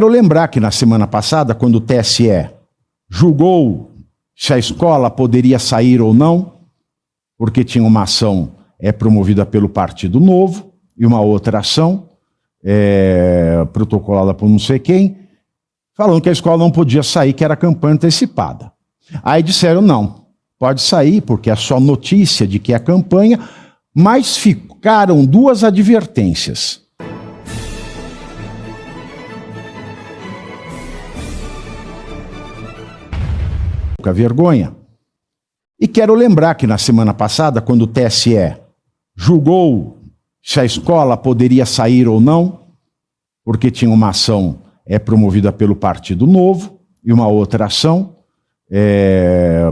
Quero lembrar que na semana passada, quando o TSE julgou se a escola poderia sair ou não, porque tinha uma ação promovida pelo Partido Novo e uma outra ação protocolada por não sei quem, falando que a escola não podia sair, que era campanha antecipada. Aí disseram não, pode sair porque é só notícia de que é campanha, mas ficaram duas advertências. Pouca vergonha. E quero lembrar que na semana passada, quando o TSE julgou se a escola poderia sair ou não, porque tinha uma ação promovida pelo Partido Novo e uma outra ação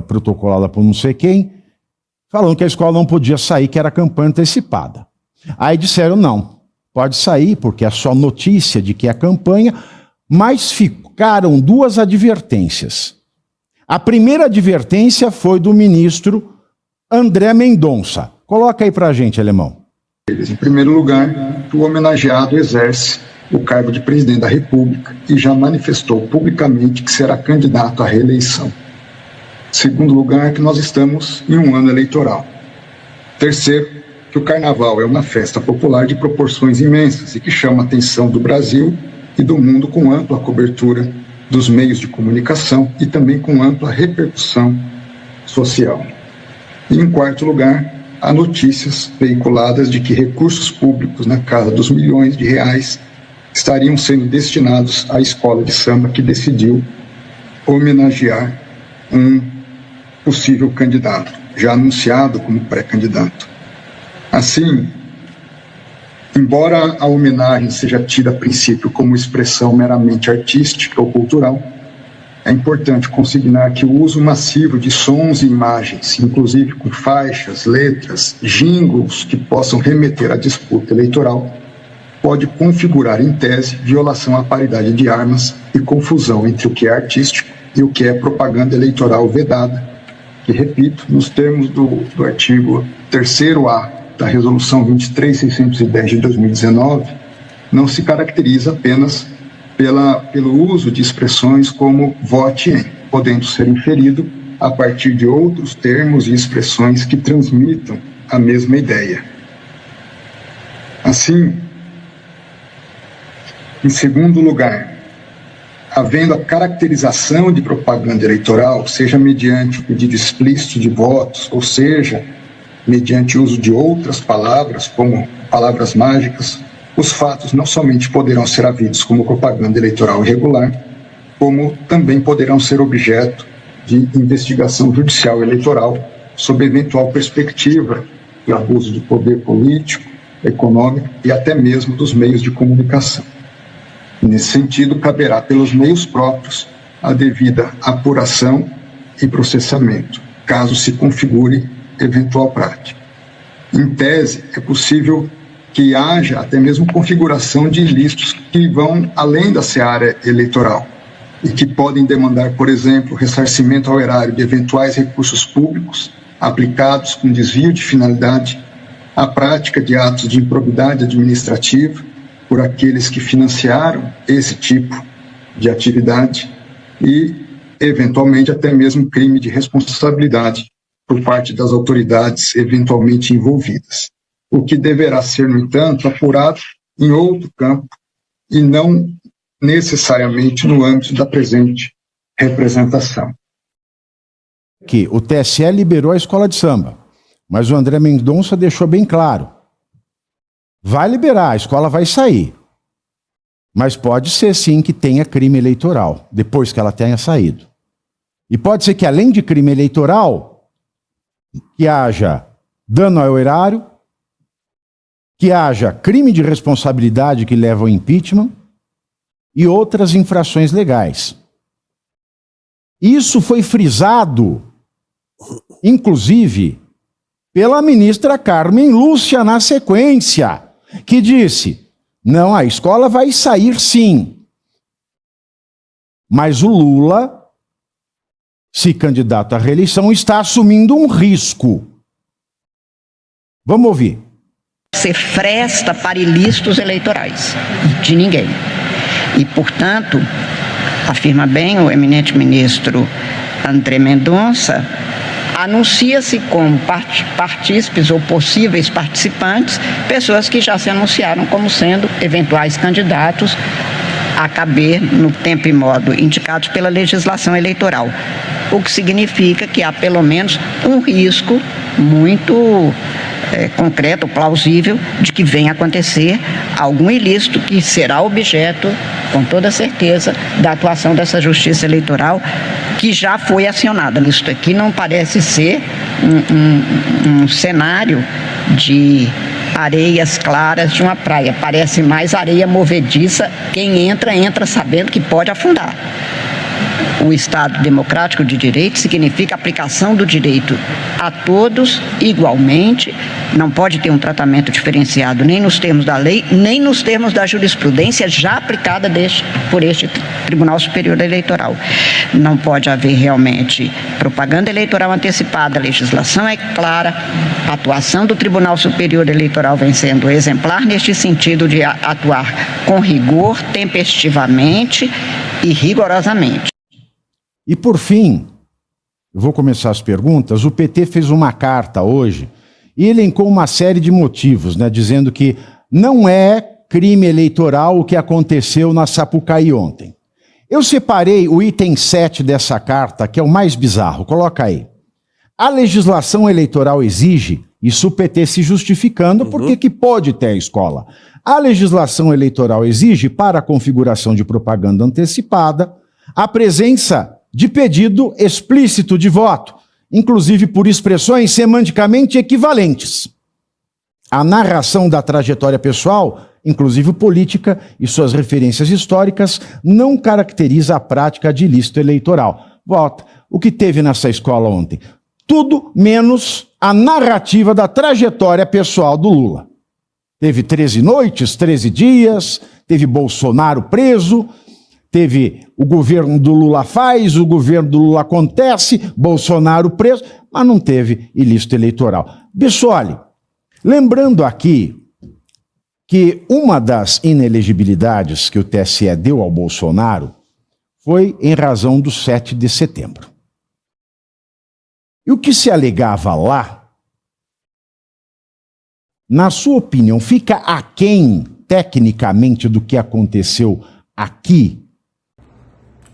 protocolada por não sei quem, falando que a escola não podia sair, que era campanha antecipada. Aí disseram não, pode sair porque é só notícia de que é campanha, mas ficaram duas advertências. A primeira advertência foi do ministro André Mendonça. Coloca aí pra gente, Alemão. Em primeiro lugar, o homenageado exerce o cargo de presidente da República e já manifestou publicamente que será candidato à reeleição. Em segundo lugar, que nós estamos em um ano eleitoral. Terceiro, que o Carnaval é uma festa popular de proporções imensas e que chama a atenção do Brasil e do mundo com ampla cobertura dos meios de comunicação e também com ampla repercussão social. E, em quarto lugar, há notícias veiculadas de que recursos públicos na casa dos milhões de reais estariam sendo destinados à escola de samba que decidiu homenagear um possível candidato, já anunciado como pré-candidato. Assim, embora a homenagem seja tida a princípio como expressão meramente artística ou cultural, é importante consignar que o uso massivo de sons e imagens, inclusive com faixas, letras, jingles que possam remeter à disputa eleitoral, pode configurar, em tese, violação à paridade de armas e confusão entre o que é artístico e o que é propaganda eleitoral vedada, que, repito, nos termos do artigo 3º-A da Resolução 23.610 de 2019, não se caracteriza apenas pelo uso de expressões como vote em, podendo ser inferido a partir de outros termos e expressões que transmitam a mesma ideia. Assim, em segundo lugar, havendo a caracterização de propaganda eleitoral, seja mediante o pedido explícito de votos, ou seja, mediante o uso de outras palavras, como palavras mágicas, os fatos não somente poderão ser havidos como propaganda eleitoral irregular, como também poderão ser objeto de investigação judicial eleitoral sob eventual perspectiva de abuso de poder político, econômico e até mesmo dos meios de comunicação. Nesse sentido, caberá pelos meios próprios a devida apuração e processamento, caso se configure eventual prática. Em tese, é possível que haja até mesmo configuração de ilícitos que vão além da seara eleitoral e que podem demandar, por exemplo, ressarcimento ao erário de eventuais recursos públicos aplicados com desvio de finalidade, a prática de atos de improbidade administrativa por aqueles que financiaram esse tipo de atividade e, eventualmente, até mesmo crime de responsabilidade por parte das autoridades eventualmente envolvidas, o que deverá ser, no entanto, apurado em outro campo e não necessariamente no âmbito da presente representação. Que o TSE liberou a escola de samba, mas o André Mendonça deixou bem claro: vai liberar, a escola vai sair, mas pode ser sim que tenha crime eleitoral depois que ela tenha saído. E pode ser que, além de crime eleitoral, que haja dano ao erário, que haja crime de responsabilidade que leva ao impeachment e outras infrações legais. Isso foi frisado, inclusive, pela ministra Carmen Lúcia na sequência, que disse: não, a escola vai sair sim, mas o Lula, se candidato à reeleição, está assumindo um risco. Vamos ouvir. Ser fresta para ilícitos eleitorais de ninguém. E, portanto, afirma bem o eminente ministro André Mendonça, anuncia-se como partícipes ou possíveis participantes pessoas que já se anunciaram como sendo eventuais candidatos a caber no tempo e modo indicados pela legislação eleitoral, o que significa que há pelo menos um risco muito concreto, plausível, de que venha a acontecer algum ilícito que será objeto, com toda certeza, da atuação dessa Justiça Eleitoral, que já foi acionada. Isso aqui não parece ser um cenário de areias claras de uma praia, parece mais areia movediça. Quem entra sabendo que pode afundar. O Estado democrático de direito significa aplicação do direito a todos igualmente, não pode ter um tratamento diferenciado nem nos termos da lei, nem nos termos da jurisprudência já aplicada por este Tribunal Superior Eleitoral. Não pode haver realmente propaganda eleitoral antecipada, a legislação é clara, a atuação do Tribunal Superior Eleitoral vem sendo exemplar neste sentido de atuar com rigor, tempestivamente e rigorosamente. E por fim, eu vou começar as perguntas. O PT fez uma carta hoje e elencou uma série de motivos, né, dizendo que não é crime eleitoral o que aconteceu na Sapucaí ontem. Eu separei o item 7 dessa carta, que é o mais bizarro. Coloca aí. A legislação eleitoral exige, isso o PT se justificando, porque que pode ter a escola. A legislação eleitoral exige, para a configuração de propaganda antecipada, a presença de pedido explícito de voto, inclusive por expressões semanticamente equivalentes. A narração da trajetória pessoal, inclusive política, e suas referências históricas, não caracteriza a prática de ilícito eleitoral. Volta. O que teve nessa escola ontem? Tudo menos a narrativa da trajetória pessoal do Lula. Teve 13 noites, 13 dias, teve Bolsonaro preso, teve o governo do Lula faz, o governo do Lula acontece, Bolsonaro preso, mas não teve ilícito eleitoral. Bissoli, lembrando aqui que uma das inelegibilidades que o TSE deu ao Bolsonaro foi em razão do 7 de setembro. E o que se alegava lá, na sua opinião, fica aquém, tecnicamente, do que aconteceu aqui?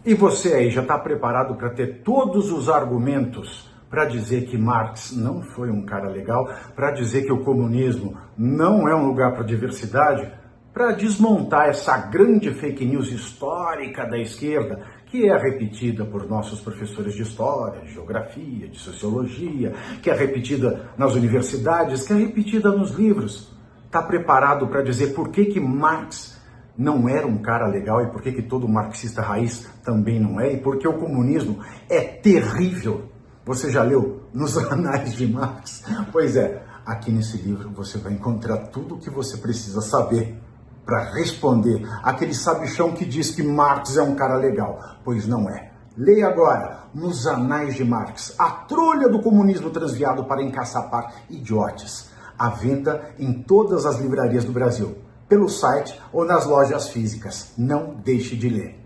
E você aí já está preparado para ter todos os argumentos para dizer que Marx não foi um cara legal, para dizer que o comunismo não é um lugar para diversidade, para desmontar essa grande fake news histórica da esquerda, que é repetida por nossos professores de história, de geografia, de sociologia, que é repetida nas universidades, que é repetida nos livros. Está preparado para dizer por que Marx não era um cara legal e por que todo marxista raiz também não é, e por que o comunismo é terrível? Você já leu Nos Anais de Marx? Pois é, aqui nesse livro você vai encontrar tudo o que você precisa saber para responder aquele sabichão que diz que Marx é um cara legal, pois não é. Leia agora Nos Anais de Marx, a trolha do comunismo transviado para encaçapar idiotes, à venda em todas as livrarias do Brasil, pelo site ou nas lojas físicas. Não deixe de ler.